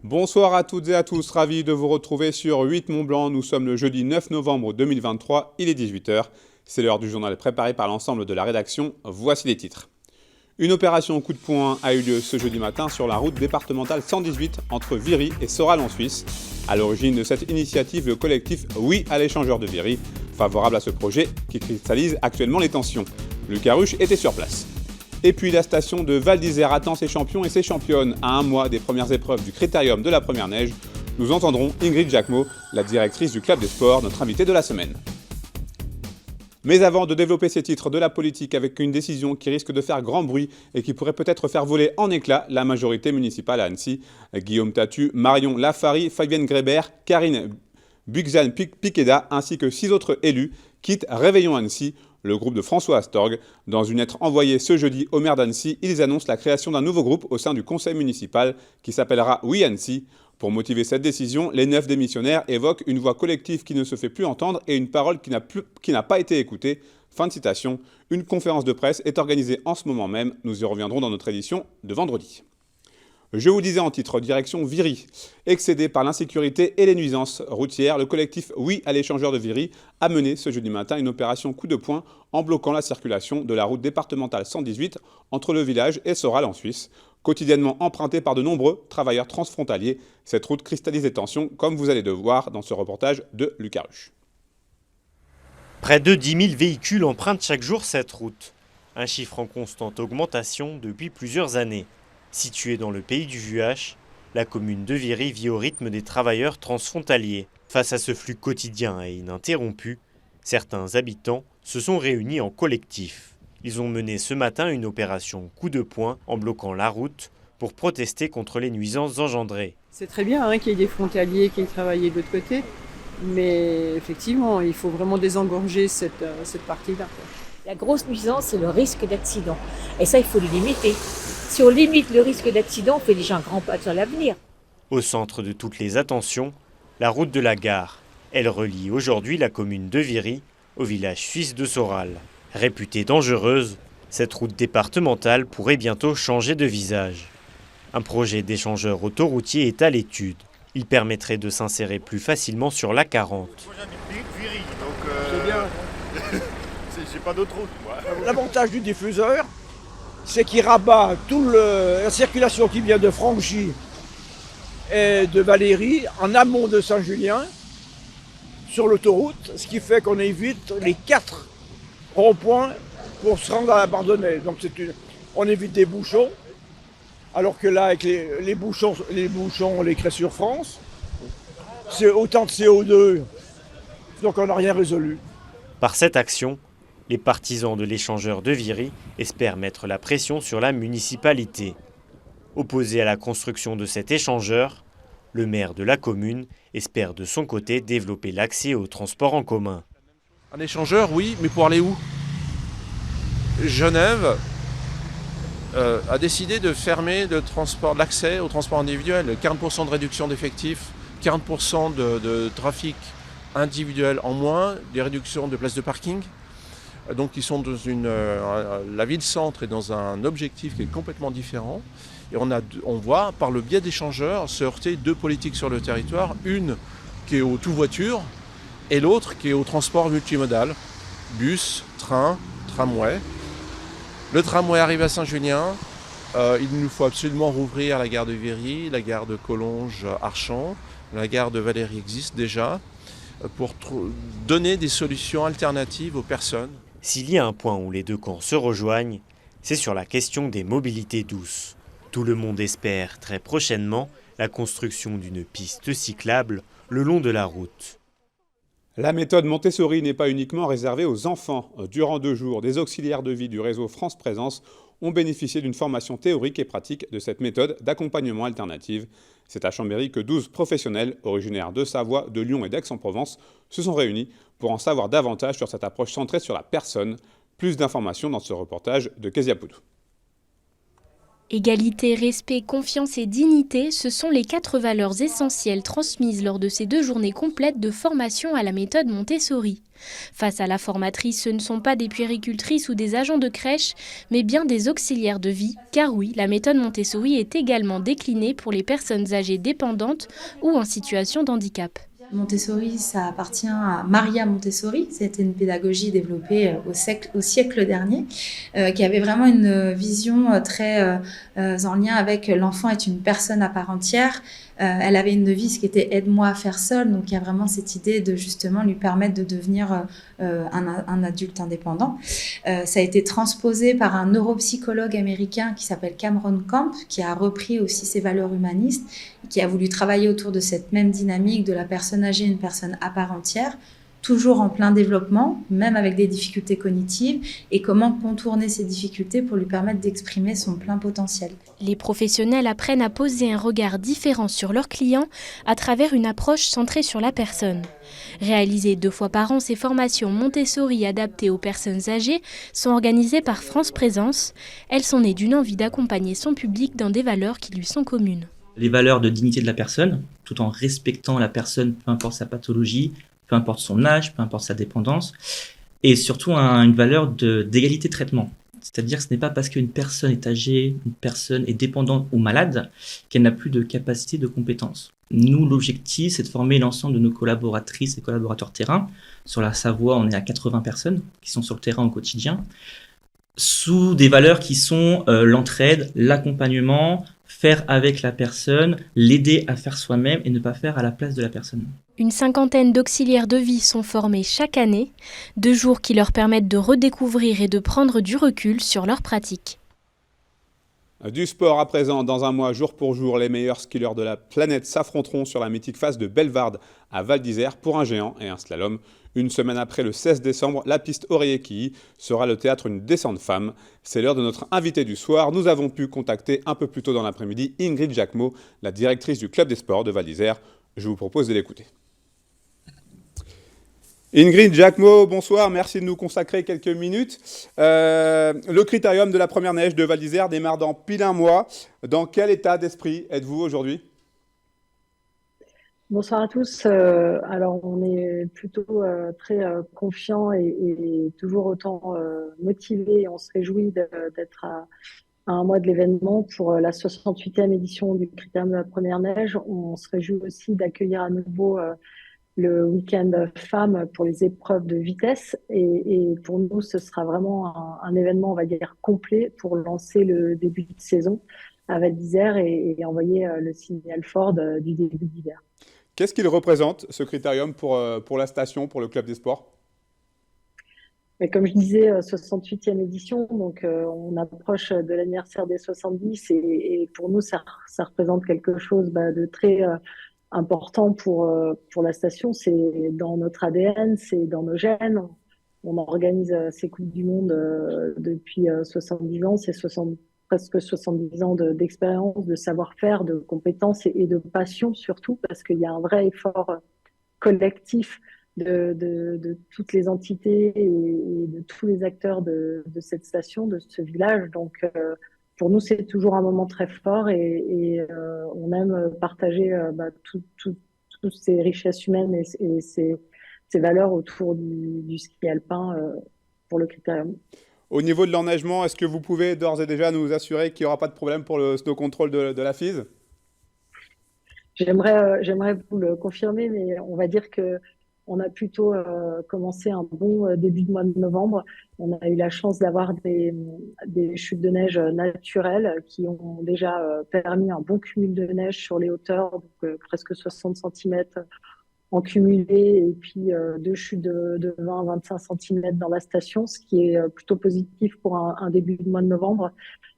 Bonsoir à toutes et à tous, ravi de vous retrouver sur 8 Mont Blanc. Nous sommes le jeudi 9 novembre 2023, il est 18 h. C'est l'heure du journal préparé par l'ensemble de la rédaction. Voici les titres. Une opération coup de poing a eu lieu ce jeudi matin sur la route départementale 118 entre Viry et Soral en Suisse. À l'origine de cette initiative, le collectif Oui à l'échangeur de Viry, favorable à ce projet qui cristallise actuellement les tensions. Luc Haruch était sur place. Et puis la station de Val d'Isère attend ses champions et ses championnes. À un mois des premières épreuves du Critérium de la première neige, nous entendrons Ingrid Jacquemot, la directrice du Club des Sports, notre invitée de la semaine. Mais avant de développer ces titres de la politique avec une décision qui risque de faire grand bruit et qui pourrait peut-être faire voler en éclats la majorité municipale à Annecy, Guillaume Tatu, Marion Lafari, Fabienne Grébert, Karine Buxan-Piqueda ainsi que 6 autres élus quittent Réveillons Annecy, le groupe de François Astorg. Dans une lettre envoyée ce jeudi au maire d'Annecy, ils annoncent la création d'un nouveau groupe au sein du conseil municipal qui s'appellera Oui Annecy. Pour motiver cette décision, les 9 démissionnaires évoquent une voix collective qui ne se fait plus entendre et une parole qui n'a pas été écoutée. Fin de citation. Une conférence de presse est organisée en ce moment même. Nous y reviendrons dans notre édition de vendredi. Je vous disais en titre, direction Viry. Excédé par l'insécurité et les nuisances routières, le collectif Oui à l'échangeur de Viry a mené ce jeudi matin une opération coup de poing en bloquant la circulation de la route départementale 118 entre le village et Soral en Suisse. Quotidiennement empruntée par de nombreux travailleurs transfrontaliers, cette route cristallise les tensions, comme vous allez le voir dans ce reportage de Luc Haruch. Près de 10 000 véhicules empruntent chaque jour cette route. Un chiffre en constante augmentation depuis plusieurs années. Située dans le pays du Vuache, la commune de Viry vit au rythme des travailleurs transfrontaliers. Face à ce flux quotidien et ininterrompu, certains habitants se sont réunis en collectif. Ils ont mené ce matin une opération coup de poing en bloquant la route pour protester contre les nuisances engendrées. C'est très bien qu'il y ait des frontaliers qui aient travaillé de l'autre côté, mais effectivement, il faut vraiment désengorger cette partie-là. La grosse nuisance, c'est le risque d'accident. Et ça, il faut le limiter. Si on limite le risque d'accident, on fait déjà un grand pas sur l'avenir. Au centre de toutes les attentions, la route de la gare. Elle relie aujourd'hui la commune de Viry au village suisse de Soral. Réputée dangereuse, cette route départementale pourrait bientôt changer de visage. Un projet d'échangeur autoroutier est à l'étude. Il permettrait de s'insérer plus facilement sur l'A40. Moi j'habite Viry, donc c'est bien. J'ai pas d'autre route, moi. L'avantage du diffuseur, c'est qu'il rabat toute la circulation qui vient de Franchi et de Valérie en amont de Saint-Julien sur l'autoroute, ce qui fait qu'on évite les 4 ronds-points pour se rendre à la Bardonnais. Donc on évite des bouchons, alors que là, avec les bouchons, on les crée sur France. C'est autant de CO2, donc on n'a rien résolu. Par cette action, les partisans de l'échangeur de Viry espèrent mettre la pression sur la municipalité. Opposé à la construction de cet échangeur, le maire de la commune espère de son côté développer l'accès aux transports en commun. Un échangeur, oui, mais pour aller où ? Genève a décidé de fermer l'accès au transport individuel. 40% de réduction d'effectifs, 40% de trafic individuel en moins, des réductions de places de parking. Donc ils sont dans la ville-centre est dans un objectif qui est complètement différent. Et on voit par le biais d'échangeurs se heurter 2 politiques sur le territoire. Une qui est au tout-voiture et l'autre qui est au transport multimodal. Bus, train, tramway. Le tramway arrive à Saint-Julien. Il nous faut absolument rouvrir la gare de Viry, la gare de Collonges-Archamps. La gare de Valérie existe déjà pour donner des solutions alternatives aux personnes. S'il y a un point où les deux camps se rejoignent, c'est sur la question des mobilités douces. Tout le monde espère très prochainement la construction d'une piste cyclable le long de la route. La méthode Montessori n'est pas uniquement réservée aux enfants. Durant 2 jours, des auxiliaires de vie du réseau France Présence ont bénéficié d'une formation théorique et pratique de cette méthode d'accompagnement alternative. C'est à Chambéry que 12 professionnels, originaires de Savoie, de Lyon et d'Aix-en-Provence, se sont réunis pour en savoir davantage sur cette approche centrée sur la personne. Plus d'informations dans ce reportage de Kezia Poudou. Égalité, respect, confiance et dignité, ce sont les 4 valeurs essentielles transmises lors de ces 2 journées complètes de formation à la méthode Montessori. Face à la formatrice, ce ne sont pas des puéricultrices ou des agents de crèche, mais bien des auxiliaires de vie, car oui, la méthode Montessori est également déclinée pour les personnes âgées dépendantes ou en situation de handicap. Montessori, ça appartient à Maria Montessori. C'était une pédagogie développée au siècle dernier, qui avait vraiment une vision très en lien avec l'enfant est une personne à part entière. Elle avait une devise qui était « aide-moi à faire seul », donc il y a vraiment cette idée de justement lui permettre de devenir un adulte indépendant. Ça a été transposé par un neuropsychologue américain qui s'appelle Cameron Camp, qui a repris aussi ces valeurs humanistes, qui a voulu travailler autour de cette même dynamique de la personne âgée, une personne à part entière, toujours en plein développement, même avec des difficultés cognitives, et comment contourner ces difficultés pour lui permettre d'exprimer son plein potentiel. Les professionnels apprennent à poser un regard différent sur leurs clients à travers une approche centrée sur la personne. Réalisées 2 fois par an, ces formations Montessori adaptées aux personnes âgées sont organisées par France Présence. Elles sont nées d'une envie d'accompagner son public dans des valeurs qui lui sont communes. Les valeurs de dignité de la personne, tout en respectant la personne, peu importe sa pathologie, peu importe son âge, peu importe sa dépendance, et surtout une valeur d'égalité de traitement. C'est-à-dire que ce n'est pas parce qu'une personne est âgée, une personne est dépendante ou malade, qu'elle n'a plus de capacité, de compétences. Nous, l'objectif, c'est de former l'ensemble de nos collaboratrices et collaborateurs terrain. Sur la Savoie, on est à 80 personnes qui sont sur le terrain au quotidien, sous des valeurs qui sont l'entraide, l'accompagnement, faire avec la personne, l'aider à faire soi-même et ne pas faire à la place de la personne. Une 50aine d'auxiliaires de vie sont formés chaque année, 2 jours qui leur permettent de redécouvrir et de prendre du recul sur leur pratique. Du sport à présent, dans un mois, jour pour jour, les meilleurs skieurs de la planète s'affronteront sur la mythique face de Bellevarde à Val d'Isère pour un géant et un slalom. Une semaine après, le 16 décembre, la piste Oreillet-Quilly sera le théâtre d'une descente femme. C'est l'heure de notre invité du soir. Nous avons pu contacter un peu plus tôt dans l'après-midi Ingrid Jacquemot, la directrice du club des sports de Val d'Isère. Je vous propose de l'écouter. Ingrid Jacquemot, bonsoir, merci de nous consacrer quelques minutes. Le critérium de la première neige de Val d'Isère démarre dans pile un mois. Dans quel état d'esprit êtes-vous aujourd'hui ? Bonsoir à tous. Alors, on est plutôt très confiants et toujours autant motivés. On se réjouit d'être à un mois de l'événement pour la 68e édition du Critérium de la première neige. On se réjouit aussi d'accueillir à nouveau le week-end femmes pour les épreuves de vitesse. Et pour nous, ce sera vraiment un événement, on va dire, complet pour lancer le début de saison à Val d'Isère et envoyer le signal fort du début d'hiver. Qu'est-ce qu'il représente, ce critérium, pour la station, pour le club des sports ? Et comme je disais, 68e édition, donc on approche de l'anniversaire des 70 et pour nous, ça représente quelque chose de très important pour la station. C'est dans notre ADN, c'est dans nos gènes. On organise ces Coupes du Monde depuis 70 ans, c'est presque 70 ans d'expérience, de savoir-faire, de compétences et de passion surtout, parce qu'il y a un vrai effort collectif de toutes les entités et de tous les acteurs de cette station, de ce village. Donc, pour nous, c'est toujours un moment très fort et on aime partager toutes ces richesses humaines et ces valeurs autour du ski alpin pour le critérium. Au niveau de l'enneigement, est-ce que vous pouvez d'ores et déjà nous assurer qu'il n'y aura pas de problème pour le snow control de la FISE ? J'aimerais vous le confirmer, mais on va dire que on a plutôt commencé un bon début de mois de novembre. On a eu la chance d'avoir des chutes de neige naturelles qui ont déjà permis un bon cumul de neige sur les hauteurs, donc presque 60 cm en cumulé, et puis 2 chutes de 20-25 cm dans la station, ce qui est plutôt positif pour un début de mois de novembre.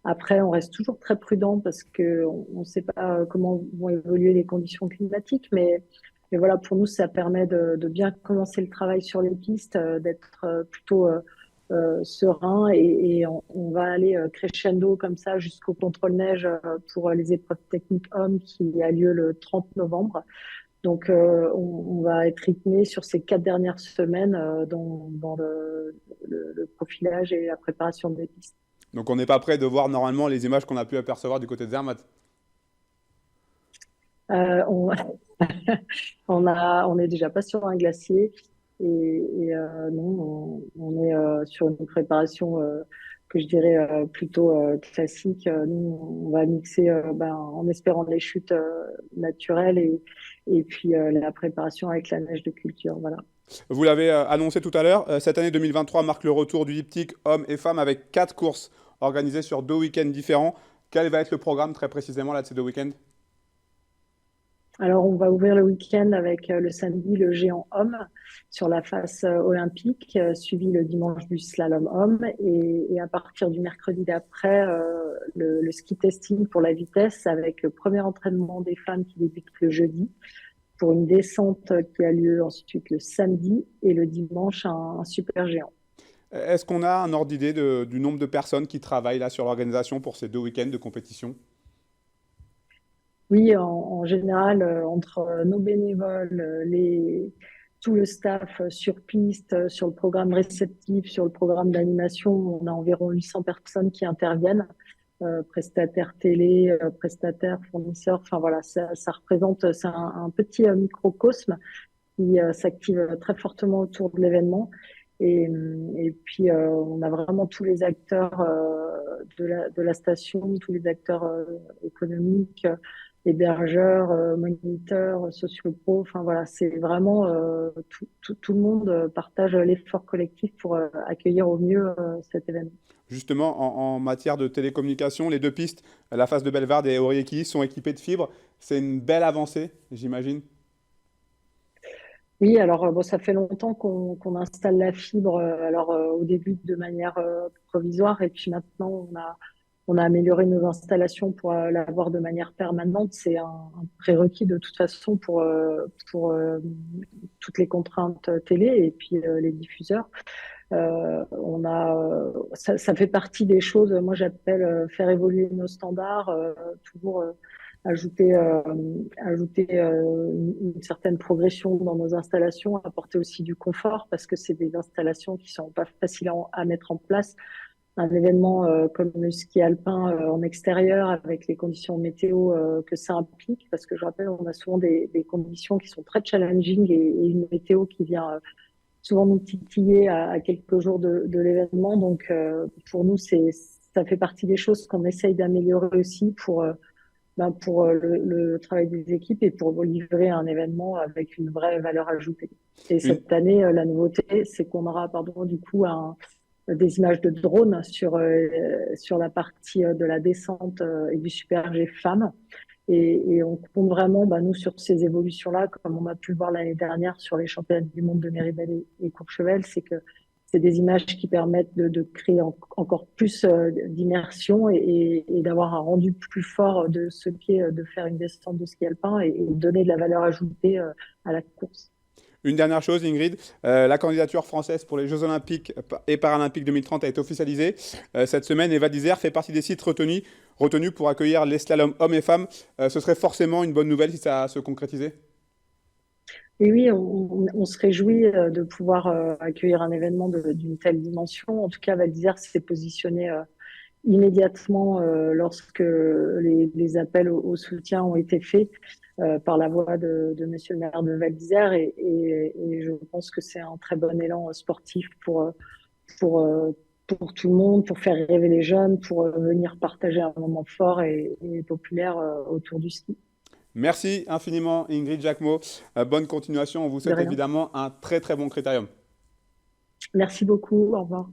Après, on reste toujours très prudent parce qu'on ne sait pas comment vont évoluer les conditions climatiques, mais voilà, pour nous, ça permet de bien commencer le travail sur les pistes, d'être plutôt serein et on va aller crescendo comme ça jusqu'au contrôle neige pour les épreuves techniques hommes qui a lieu le 30 novembre. Donc, on va être rythmé sur ces 4 dernières semaines dans le profilage et la préparation des pistes. Donc on n'est pas prêt de voir normalement les images qu'on a pu apercevoir du côté de Zermatt. On... on est déjà pas sur un glacier non, on est sur une préparation que je dirais plutôt classique. Nous, on va mixer en espérant les chutes naturelles et puis la préparation avec la neige de culture. Voilà. Vous l'avez annoncé tout à l'heure, cette année 2023 marque le retour du diptyque hommes et femmes avec 4 courses organisées sur 2 week-ends différents. Quel va être le programme très précisément là, de ces 2 week-ends? Alors, on va ouvrir le week-end avec le samedi le géant homme sur la face olympique, suivi le dimanche du slalom homme. Et à partir du mercredi d'après, le ski testing pour la vitesse avec le premier entraînement des femmes qui débute le jeudi pour une descente qui a lieu ensuite le samedi et le dimanche un super géant. Est-ce qu'on a un ordre d'idée du nombre de personnes qui travaillent là sur l'organisation pour ces 2 week-ends de compétition? Oui, en général, entre nos bénévoles, tout le staff sur piste, sur le programme réceptif, sur le programme d'animation, on a environ 800 personnes qui interviennent, prestataires télé, prestataires, fournisseurs. Enfin voilà, ça représente, c'est un petit microcosme qui s'active très fortement autour de l'événement. Et puis, on a vraiment tous les acteurs de la station, tous les acteurs économiques, hébergeurs, moniteurs, sociopros. Enfin voilà, c'est vraiment tout le monde partage l'effort collectif pour accueillir au mieux cet événement. Justement, en matière de télécommunication, les 2 pistes, la face de Bellewaerde et Aurillac, sont équipées de fibres. C'est une belle avancée, j'imagine. Oui, alors ça fait longtemps qu'on installe la fibre. Au début de manière provisoire, et puis maintenant on a amélioré nos installations pour l'avoir de manière permanente. C'est un prérequis de toute façon pour toutes les contraintes télé et puis les diffuseurs. Ça fait partie des choses. Moi, j'appelle faire évoluer nos standards, toujours ajouter une certaine progression dans nos installations, apporter aussi du confort parce que c'est des installations qui sont pas faciles à mettre en place. Un événement comme le ski alpin en extérieur avec les conditions météo que ça implique, parce que je rappelle, on a souvent des conditions qui sont très challenging et une météo qui vient souvent nous titiller à quelques jours de l'événement. Donc pour nous, ça fait partie des choses qu'on essaye d'améliorer aussi pour le travail des équipes et pour livrer un événement avec une vraie valeur ajoutée. Et cette année, la nouveauté, c'est qu'on aura du coup des images de drone sur la partie de la descente et du super G femmes. Et on compte vraiment, nous, sur ces évolutions-là, comme on a pu le voir l'année dernière sur les championnats du monde de Méribel et Courchevel, c'est que c'est des images qui permettent de créer encore plus d'immersion et d'avoir un rendu plus fort de ce qu'est de faire une descente de ski alpin et donner de la valeur ajoutée à la course. Une dernière chose, Ingrid, la candidature française pour les Jeux Olympiques et Paralympiques 2030 a été officialisée cette semaine et Val d'Isère fait partie des sites retenus pour accueillir les slaloms hommes et femmes. Ce serait forcément une bonne nouvelle si ça se concrétisait? Et oui, on se réjouit de pouvoir accueillir un événement d'une telle dimension. En tout cas, Val d'Isère s'est positionné immédiatement lorsque les appels au soutien ont été faits par la voix de Monsieur le maire de Val d'Isère et je pense que c'est un très bon élan sportif pour tout le monde, pour faire rêver les jeunes, pour venir partager un moment fort et populaire autour du ski. Merci infiniment Ingrid Jacquemot. Bonne continuation. On vous souhaite évidemment un très très bon critérium. Merci beaucoup. Au revoir.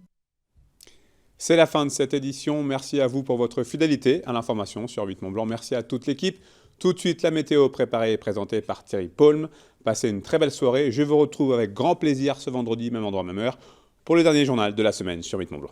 C'est la fin de cette édition. Merci à vous pour votre fidélité à l'information sur 8 Mont Blanc. Merci à toute l'équipe. Tout de suite, la météo préparée et présentée par Thierry Paulme. Passez une très belle soirée. Je vous retrouve avec grand plaisir ce vendredi, même endroit, même heure, pour le dernier journal de la semaine sur 8 Mont Blanc.